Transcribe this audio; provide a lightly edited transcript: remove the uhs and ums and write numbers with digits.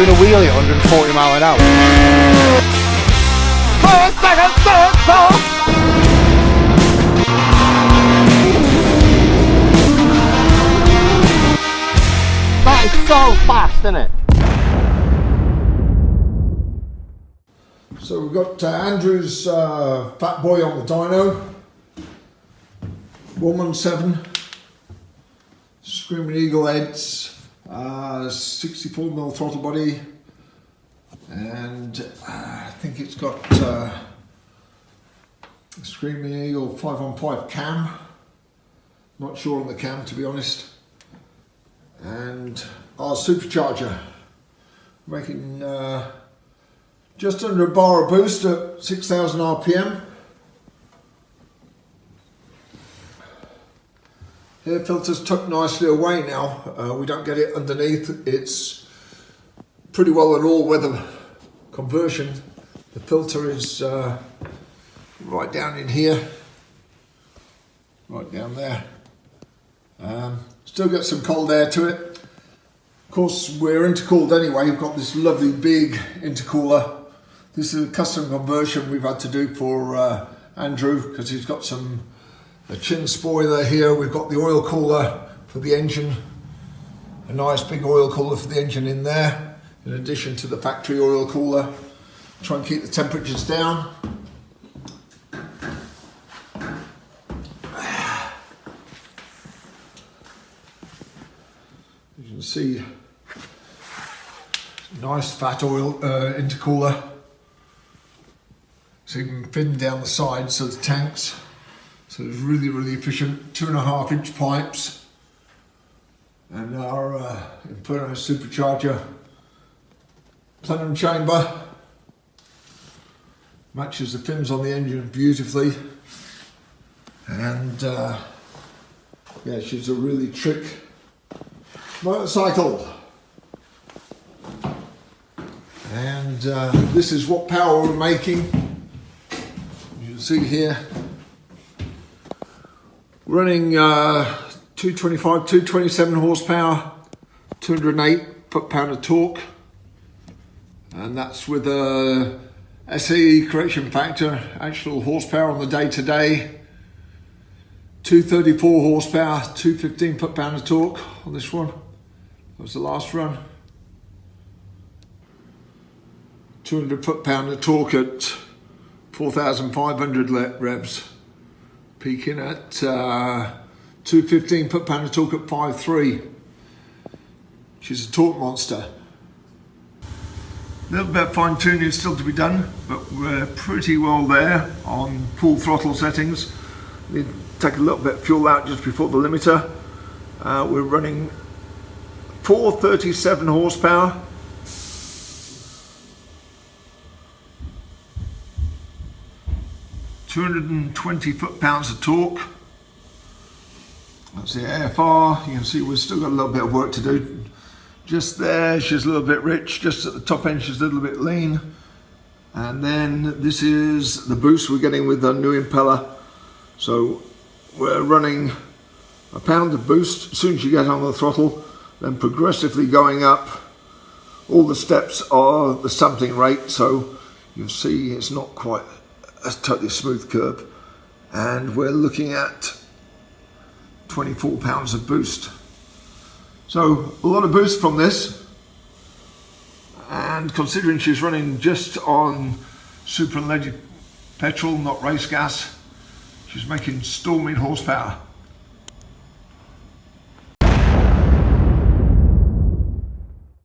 doing a wheelie at 140 mile an hour. First, second, third, fourth. That is so fast, isn't it? So we've got Andrew's Fatboy on the dyno, 117, Screaming Eagle heads, 64mm throttle body, and I think it's got Screaming Eagle 5-on-5 cam, not sure on the cam to be honest, and our supercharger, making just under a bar of boost at 6,000 RPM. Air filter's tucked nicely away now. We don't get it underneath. It's pretty well an all-weather conversion. The filter is right down in here, right down there. Still got some cold air to it. Of course, we're intercooled anyway. We've got this lovely big intercooler. This is a custom conversion we've had to do for Andrew because he's got a chin spoiler here. We've got the oil cooler for the engine, a nice big oil cooler for the engine in there, in addition to the factory oil cooler. Try and keep the temperatures down. You can see nice fat oil intercooler. It's even thinned down the sides of the tanks, so it's really, really efficient. 2.5-inch pipes, and our Inferno supercharger plenum chamber matches the fins on the engine beautifully, and yeah, she's a really trick motorcycle. And this is what power we're making. You can see here, running 225, 227 horsepower, 208 foot-pound of torque, and that's with a SAE correction factor, actual horsepower on the day-to-day, 234 horsepower, 215 foot-pound of torque on this one. That was the last run. 200 foot-pound of torque at 4,500 revs, peaking at 215 foot-pound of torque at 5.3. She's a torque monster. A little bit of fine-tuning is still to be done, but we're pretty well there on full throttle settings. Need to take a little bit of fuel out just before the limiter. We're running 437 horsepower. 220 foot-pounds of torque. That's the AFR. You can see we've still got a little bit of work to do. Just there, she's a little bit rich. Just at the top end, she's a little bit lean. And then this is the boost we're getting with the new impeller. So we're running a pound of boost as soon as you get on the throttle, then progressively going up. All the steps are the sampling rate, so you'll see it's not quite a totally smooth curve, and we're looking at 24 pounds of boost. So a lot of boost from this, and considering she's running just on super unleaded petrol, not race gas, she's making storming horsepower.